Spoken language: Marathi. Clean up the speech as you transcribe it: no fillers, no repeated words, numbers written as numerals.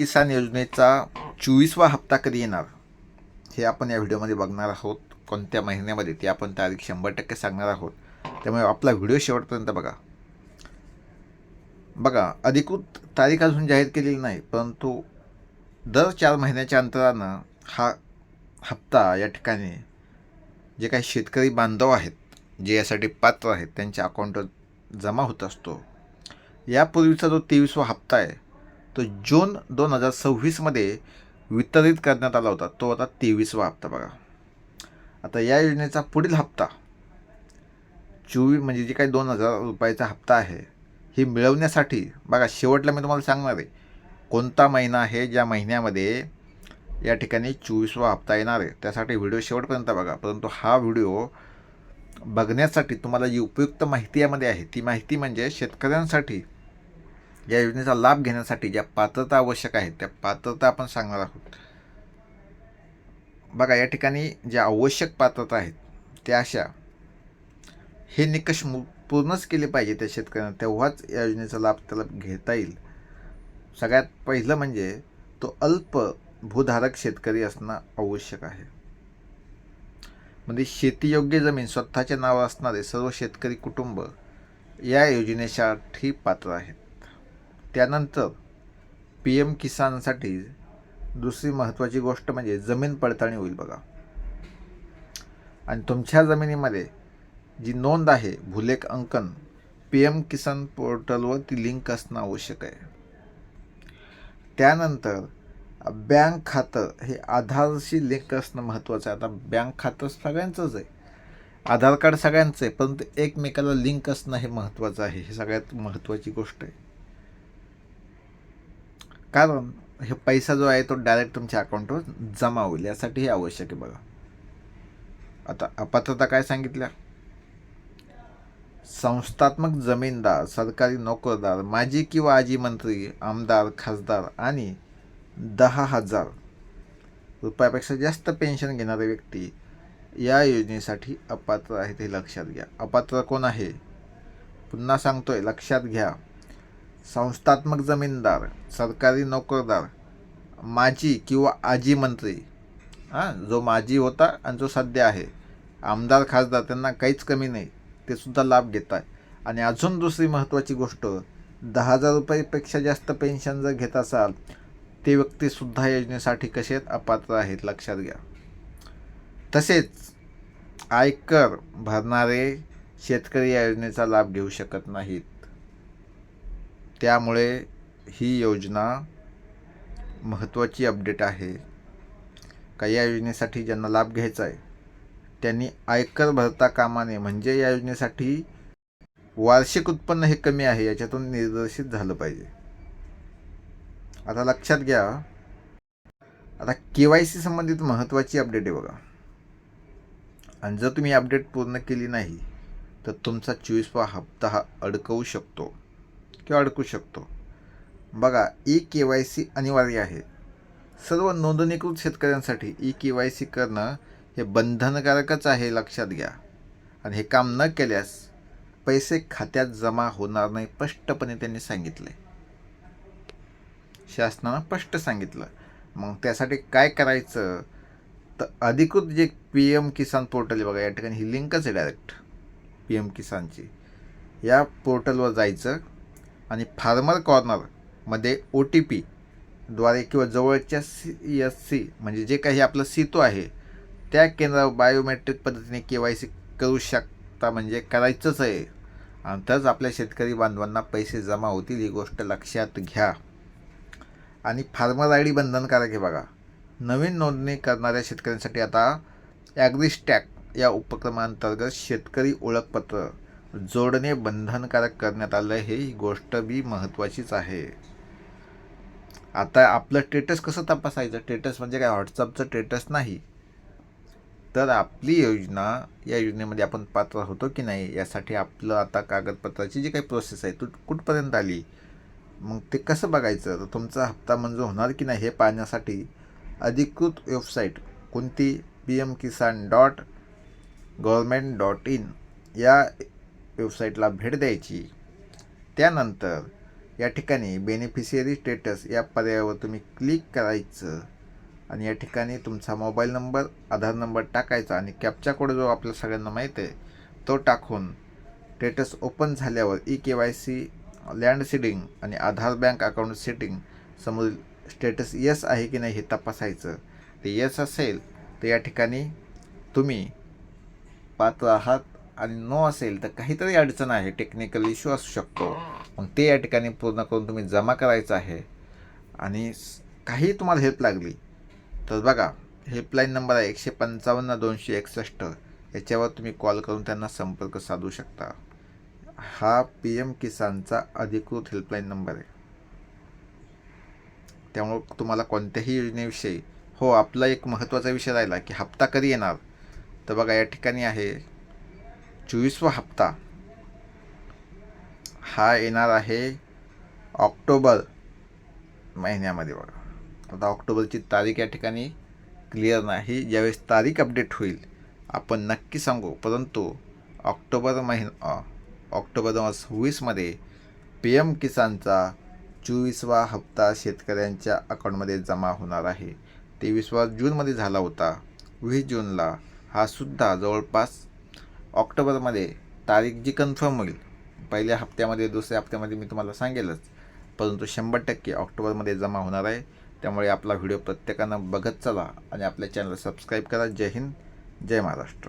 किसान योजनेचा 24वा हप्ता कधी येणार हे आपण या व्हिडिओमध्ये बघणार आहोत. कोणत्या महिन्यामध्ये ते आपण तारीख 100% सांगणार आहोत. त्यामुळे आपला व्हिडिओ शेवटपर्यंत बघा. अधिकृत तारीख अजून जाहीर केलेली नाही, परंतु दर 4 महिन्याच्या अंतरानं हा हप्ता या ठिकाणी जे काही शेतकरी बांधव आहेत, जे यासाठी पात्र आहेत, त्यांच्या अकाउंटवर जमा होत असतो. यापूर्वीचा जो 23वा हप्ता आहे तो जून 2026मध्ये वितरित करण्यात आला होता. तो आता 23वा हप्ता बघा. आता या योजनेचा पुढील हप्ता 24 म्हणजे जे काही 2000 रुपयाचा हप्ता आहे ही मिळवण्यासाठी बघा, शेवटला मी तुम्हाला सांगणार आहे कोणता महिना आहे ज्या महिन्यामध्ये या ठिकाणी 24वा हप्ता येणार आहे. त्यासाठी व्हिडिओ शेवटपर्यंत बघा. परंतु हा व्हिडिओ बघण्यासाठी तुम्हाला जी उपयुक्त माहिती यामध्ये आहे ती माहिती म्हणजे शेतकऱ्यांसाठी या योजनेचा लाभ घेण्यासाठी ज्या पात्रता आवश्यक आहेत त्या पात्रता आपण सांगणार आहोत. बघा, या ठिकाणी ज्या आवश्यक पात्रता आहेत त्या अशा, हे निकष पूर्णच केले पाहिजे त्या शेतकऱ्यांना, तेव्हाच या योजनेचा लाभ त्याला घेता येईल. सगळ्यात पहिलं म्हणजे तो अल्प भूधारक शेतकरी असणं आवश्यक आहे. म्हणजे शेतीयोग्य जमीन स्वतःच्या नावावर असणारे सर्व शेतकरी कुटुंब या योजनेसाठी पात्र आहेत. त्यानंतर PM किसानसाठी दुसरी महत्त्वाची गोष्ट म्हणजे जमीन पडताळणी होईल बघा. आणि तुमच्या जमिनीमध्ये जी नोंद आहे भूलेख अंकन PM किसान पोर्टलवर ती लिंक असणं आवश्यक आहे. त्यानंतर बँक खातं हे आधारशी लिंक असणं महत्त्वाचं आहे. आता बँक खातं सगळ्यांचंच आहे, आधार कार्ड सगळ्यांचं आहे, परंतु एकमेकाला लिंक असणं हे महत्त्वाचं आहे. ही सगळ्यात महत्त्वाची गोष्ट आहे. कारण हे पैसा जो आहे तो डायरेक्ट तुमच्या अकाउंटवर जमा होईल, यासाठी हे आवश्यक आहे बघा. आता अपात्रता काय सांगितल्या? संस्थात्मक जमीनदार, सरकारी नोकरदार, माजी किंवा आजी मंत्री, आमदार, खासदार आणि 10,000 रुपयापेक्षा जास्त पेन्शन घेणारे व्यक्ती या योजनेसाठी अपात्र आहेत, हे लक्षात घ्या. अपात्र कोण आहे? पुन्हा सांगतोय, लक्षात घ्या. संस्थात्मक जमीनदार, सरकारी नोकरदार, माजी किंवा आजी मंत्री, जो माजी होता आणि जो सध्या आहे, आमदार, खासदार, त्यांना काहीच कमी नाही, ते सुद्धा लाभ घेत आहे. आणि अजून दुसरी महत्त्वाची गोष्ट, 10,000 रुपयापेक्षा जास्त पेन्शन जर घेत असाल ते व्यक्तीसुद्धा योजनेसाठी कसे आहेत? अपात्र आहेत, लक्षात घ्या. तसेच आयकर भरणारे शेतकरी या योजनेचा लाभ घेऊ शकत नाहीत. त्यामुळे ही योजना महत्त्वाची अपडेट आहे का या योजनेसाठी ज्यांना लाभ घ्यायचा आहे त्यांनी आयकर भरता कामा नये. म्हणजे या योजनेसाठी वार्षिक उत्पन्न हे कमी आहे याच्यातून निर्देशित झालं पाहिजे. आता लक्षात घ्या. आता KYC संबंधित महत्त्वाची अपडेट आहे बघा. आणि जर तुम्ही अपडेट पूर्ण केली नाही तर तुमचा 24वा हप्ता हा अडकवू शकतो किंवा अडकू शकतो. बघा, KYC अनिवार्य आहे. सर्व नोंदणीकृत शेतकऱ्यांसाठी KYC करणं हे बंधनकारकच आहे, लक्षात घ्या. आणि हे काम न केल्यास पैसे खात्यात जमा होणार नाही, स्पष्टपणे त्यांनी सांगितले, शासनानं स्पष्ट सांगितलं. मग त्यासाठी काय करायचं तर अधिकृत जे PM किसान पोर्टल आहे बघा, या ठिकाणी ही लिंकच आहे डायरेक्ट PM किसानची. या पोर्टलवर जायचं आणि फार्मर कॉर्नरमध्ये OTP द्वारे किंवा जवळच्या CSC म्हणजे जे काही आपलं सितो आहे त्या केंद्रावर बायोमेट्रिक पद्धतीने KYC करू शकता. म्हणजे करायचंच आहे, आणि तरच आपल्या शेतकरी बांधवांना पैसे जमा होतील, ही गोष्ट लक्षात घ्या. आणि फार्मर ID बंधनकारक आहे बघा. नवीन नोंदणी करणाऱ्या शेतकऱ्यांसाठी आता ॲग्रीस्टॅक या उपक्रमांतर्गत शेतकरी ओळखपत्र जोडणे बंधनकारक करण्यात आलं. ही गोष्ट बी महत्त्वाचीच आहे. आता आपलं स्टेटस कसं तपासायचं? स्टेटस म्हणजे काय? व्हॉट्सअपचं स्टेटस नाही, तर आपली योजना, या योजनेमध्ये आपण पात्र होतो की नाही यासाठी आपलं आता कागदपत्राची जी काही प्रोसेस आहे ती कुठपर्यंत आली, मग ते कसं बघायचं? तर तुमचा हप्ता मंजूर होणार की नाही हे पाहण्यासाठी अधिकृत वेबसाईट कोणती? pmkisan.government.in या वेबसाईटला भेट द्यायची. त्यानंतर या ठिकाणी बेनिफिशियरी स्टेटस या पर्यायावर तुम्ही क्लिक करायचं आणि या ठिकाणी तुमचा मोबाईल नंबर, आधार नंबर टाकायचा आणि कॅप्चा कोड जो आपल्या सगळ्यांना माहीत आहे तो टाकून स्टेटस ओपन झाल्यावर KYC, लँड सीडिंग आणि आधार बँक अकाउंट सेटिंग समोर स्टेटस यस आहे की नाही हे तपासायचं. ते यस असेल तर या ठिकाणी तुम्ही पात्र आहात आणि नो असेल तर काहीतरी अडचण आहे, टेक्निकल इश्यू असू शकतो. मग ते या ठिकाणी पूर्ण करून तुम्ही जमा करायचं आहे. आणि काही तुम्हाला हेल्प लागली तर बघा, हेल्पलाईन नंबर आहे 155 261. याच्यावर तुम्ही कॉल करून त्यांना संपर्क साधू शकता. हा PM किसानचा अधिकृत हेल्पलाईन नंबर आहे. त्यामुळं तुम्हाला कोणत्याही योजनेविषयी आपला एक महत्त्वाचा विषय राहिला की हप्ता कधी येणार. तर बघा या ठिकाणी आहे 24वा हप्ता हा येणार आहे ऑक्टोबर महिन्यामध्ये. बघा आता ऑक्टोबरची तारीख या ठिकाणी क्लिअर नाही, ज्यावेळेस तारीख अपडेट होईल आपण नक्की सांगू. परंतु ऑक्टोबर 2026मध्ये PM किसानचा 24वा हप्ता शेतकऱ्यांच्या अकाउंटमध्ये जमा होणार आहे. 23 जूनमध्ये झाला होता, 20 जूनला. हा सुद्धा जवळपास ऑक्टोबरमध्ये तारीख जी कन्फर्म होईल, पहिल्या हप्त्यामध्ये दुसऱ्या हप्त्यामध्ये मी तुम्हाला सांगेलच, परंतु 100% ऑक्टोबरमध्ये जमा होणार आहे. त्यामुळे आपला व्हिडिओ प्रत्येकानं बघत चला आणि आपल्या चॅनलला सबस्क्राईब करा. जय हिंद, जय महाराष्ट्र.